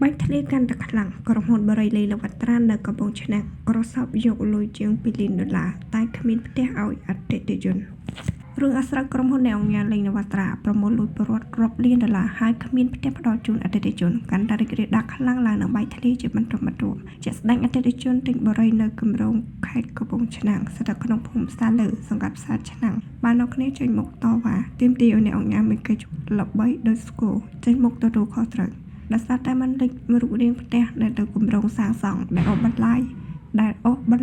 បាញ់ធ្លាយកាន់តែខ្លាំងក្រុមហ៊ុនបរិយាល័យវត្តត្រានៅកំពង់ឆ្នាំងក្រសោបយកលុយជាង2លានដុល្លារតែគ្មានផ្ទះឲ្យអតិថិជនរឿងអាស្រូវក្រុមហ៊ុនអ្នកអង្គការលេងនវត្រាប្រមូលលុយពលរដ្ឋរាប់លានដុល្លារហើយគ្មានផ្ទះផ្ដល់ជូនអតិថិជនកាន់តែរីករាលដាលខ្លាំងឡើងនឹងបែកធ្លាយជាបន្តបន្ទាប់ជាក់ស្ដែងអតិថិជនទិញបរិយានៅគម្រោងខេត្តកំពង់ឆ្នាំងស្ថិតក្នុងភូមិផ្សារលើសង្កាត់ផ្សារឆ្នាំងបាននាំគ្នាចេញមុខតវ៉ាទាមទារឲ្យអ្នកអង្គការមានកិច្ចល្បីដោយស្គរចេញមុខទទួលខុសត្រូវដោយសារតែมันលេចរូបរាងផ្ទះនៅទៅគម្រោងសាងសង់ដែលអូសបន្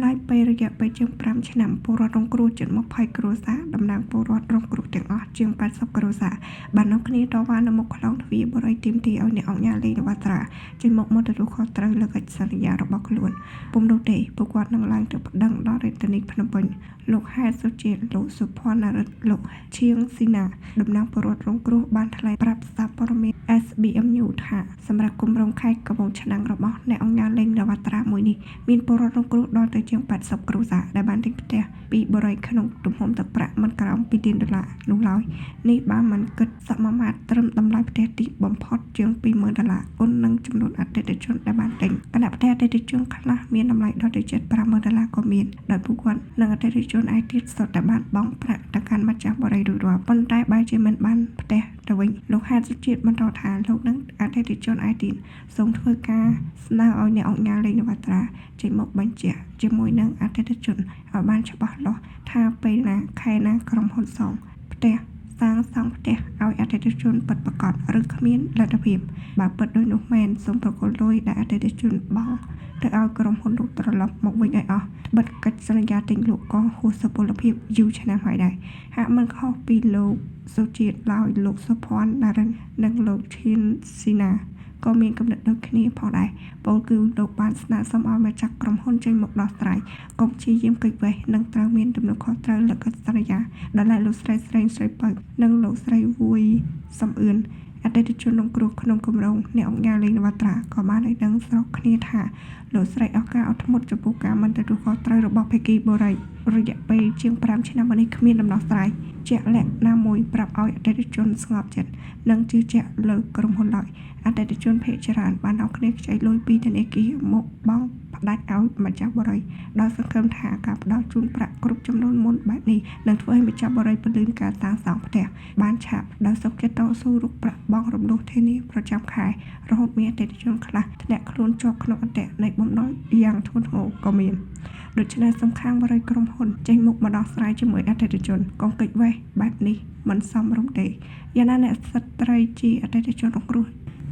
លាយពេលរយៈពេលជាង5ឆ្នាំពលរដ្ឋរងគ្រោះជិត20គ្រួសារតំណាងពលរដ្ឋរងគ្រោះទាំងអស់ជាង80គ្រួសារបាននាំគ្នាតវ៉ានៅមុខខ្លោងទ្វារបរិយាទាមទារឲ្យអ្នកអង្គការលេងនវត្រាចេញមុខមកទទួលខុសត្រូវលើកិច្ចសន្យារបស់ខ្លួនពុំនោះទេពួកគាត់នឹងឡើងទៅប្តឹងដល់រាជធានីភ្នំពេញលោកហែតសុជាតិលោកសុភ័ណ្ឌនរិទ្ធលោកឈៀងស៊ីណាតំណាងពលរដ្ឋរងគ្រោះបានថ្លែងប្រាប់សារព័ត៌មាន SBM News ថាសម្រាប់គម្រោងខេត្តកំពង់ឆ្នាំងរបស់អ្នកអង្គការលេងនវត្រាមួយនេះមានពលរដ្ឋរងគ្រោះដល់ទៅជាង80គ្រួសារដែលបានទិញផ្ទះពីបរិយាក្នុងទំហំទឹកប្រាក់មិនក្រោម2លានដុល្លារនោះឡើយនេះបានមិនគិតសមាមាត្រត្រឹមតម្លៃផ្ទះទីបំផុតជាង$20000គុណនឹងចំនួនអតិថិជនដែលបានទិញគណៈផ្ទះអតិថិជនខ្លះមានតម្លៃដល់ទៅជិត$50000ក៏មានដោយពួកគាត់និងអតិថិជនឯទៀតសុទ្ធតែបានបង់ប្រាក់ទៅកាន់ម្ចាស់បរិយារួចរាល់ប៉ុន្តែបែរជាមិនបានផ្ទះទៅវិញលោកហេតុសុជាតិបន្តថាលោកនឹងអតិថិជនឯទៀតសូមធ្វើការស្នើឲ្យអ្នកអង្គការលេងនវត្រាចេញមកបញ្ជាក់ជាមួយនឹងអតិថិជនឲ្យបានច្បាស់លាស់ថាពេលណាខែណាក្រុមហ៊ុនសង់ផ្ទះសាងសង់ផ្ទះឲ្យអតិថិជនពិតប្រាកដឬគ្មានលទ្ធភាពបើពិតដូចនោះមែនសូមប្រគល់លុយដែលអតិថិជនបង់ទៅឲ្យក្រុមហ៊ុននោះត្រឡប់មកវិញឲ្យអស់បិទកិច្ចសន្យាទិញលក់ក៏ហួសសុពលភាពយូរឆ្នាំហើយដែរហាក់មិនខុសពីលោកសុជាតិឡើយលោកសុភ័ណ្ឌនរិទ្ធនិងលោកឈៀនស៊ីណាក៏មានកំណត់ដូចគ្នាផងដែរពោលគឺលោកបានស្នើសុំឲ្យម្ចាស់ក្រុមហ៊ុនចេញមកដោះស្រាយកុំព្យាយាមគេចវេះនិងត្រូវមានទំនួលខុសត្រូវលើកិច្ចសន្យាដែលលោកស្រីពៅនិងលោកស្រីវួយសំអឿនអតិថិជនរងគ្រោះក្នុងគម្រោងអ្នកអង្គការលេងនវត្រាក៏បានឲ្យដឹងស្របគ្នាថាលោកស្រីអស់ការអត់ធ្មត់ចំពោះការមិនទទួលខុសត្រូវរបស់ភាគីបរិយារយៈពេលជាង5ឆ្នាំមកនេះគ្មានដំណោះស្រាយជាក់លាក់ណាមួយប្រាប់ឲ្យអតិថិជនស្ងប់ចិត្តនិងជឿជាក់លើក្រុមហ៊ុនឡើយអតិថិជនភាគច្រើនបាននាំគ្នាខ្ចីលុយពីធនាគារមកបង់ផ្ដាច់ឲ្យម្ចាស់បរិយាដោយសង្ឃឹមថាការផ្ដល់ជូនប្រាក់គ្រប់ចំនួនមុនបែបនេះនឹងធ្វើឲ្យម្ចាស់បរិយាពលឿនការសាងសង់ផ្ទះបានឆាប់ដោយសុខចិត្តតស៊ូរកប្រាក់បង់រំលោះធានាប្រចាំខែរហូតមានអតិថិជនខ្លះធ្លាក់ខ្លួនជាប់ក្នុងអន្ទាក់នៃបំណុលយ៉ាងធ្ងន់ធ្ងរក៏មានដូច្នេះសំខាន់បរិយាក្រុមហ៊ុនចេញមុខមកដោះស្រាយជាមួយអតិថិជនកុំគេចវេះបែបនេះមិនសមរម្យទេយ៉ាងណាអ្នកស្ត្រីជាអតិថិជនរងគ្រោះ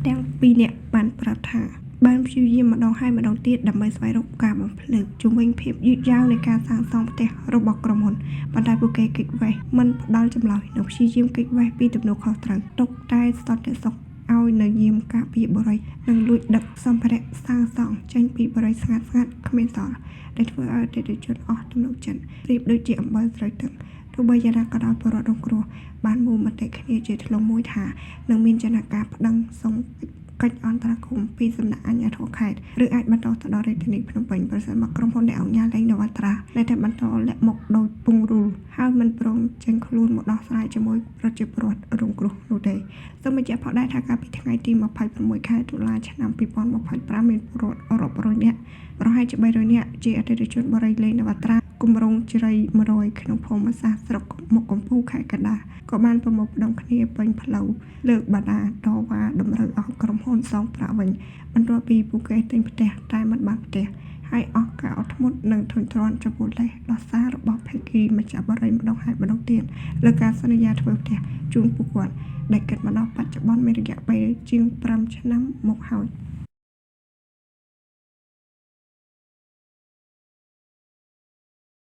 ទាំងពីរនាក់បានប្រាប់ថាបានព្យាយាមម្ដងហើយម្ដងទៀតដើម្បីស្វែងរកការបំភ្លឺជុំវិញភាពយឺតយ៉ាវនៃការសាងសង់ផ្ទះរបស់ក្រុមហ៊ុនប៉ុន្តែពួកគេគេចវេះមិនផ្ដល់ចម្លើយនិងព្យាយាមគេចវេះពីទំនួលខុសត្រូវទុកតែសន្តិសុខឲ្យនៅយាមការពារបរិយានិងលួចដឹកសម្ភារៈសាងសង់ចេញពីបរិយាស្ងាត់គ្មានសល់ដែលធ្វើឲ្យអតិថិជនអស់ទំនុកចិត្តប្រៀបដូចជាអំបិលស្រូវទឹកទោះបីយ៉ាងណាក៏ដោយពលរដ្ឋរងគ្រោះបានមូលមតិគ្នាជាធ្លុងមួយថានឹងមានចំណាត់ការប្តឹងសុំកិច្ចអន្តរាគមន៍ពីសំណាក់អាជ្ញាធរខេត្តឬអាចបន្តទៅដល់រាជធានីភ្នំពេញប្រសិនបើក្រុមហ៊ុនអ្នកអង្គការលេងនវត្រានៅតែបន្តលាក់មុខដោយពង្រូលហើយមិនព្រមចេញខ្លួនមកដោះស្រាយជាមួយប្រជាពលរដ្ឋរងគ្រោះនោះទេសូមបញ្ជាក់ផងដែរថាកាលពីថ្ងៃទី26ខែតុលាឆ្នាំ2025មានពលរដ្ឋរាប់រយនាក់ប្រហែលជា300នាក់ជាអតិថិជនបរិយាលេងនវត្រាគម្រោងជ្រៃ100ក្នុងភូមិសាស្ត្រស្រុកមុខកំពូលខេត្តកណ្ដាលក៏បានប្រមូលផ្ដុំគ្នាពេញផ្លូវលើកបដាតវ៉ាតម្រូវឲ្យក្រុមហ៊ុនសងប្រាក់វិញបន្ទាប់ពីពួកគេទិញផ្ទះតែមិនបានផ្ទះហើយអស់ការអត់ធ្មត់និងធុញទ្រាន់ចំពោះលេសដោះសាររបស់ភាគីម្ចាស់បរិយាម្ដងហើយម្ដងទៀតលើការសន្យាធ្វើផ្ទះជូនពួកគាត់ដែលគិតមកដល់បច្ចុប្បន្នមានរយៈពេលជាង5ឆ្នាំមកហើយ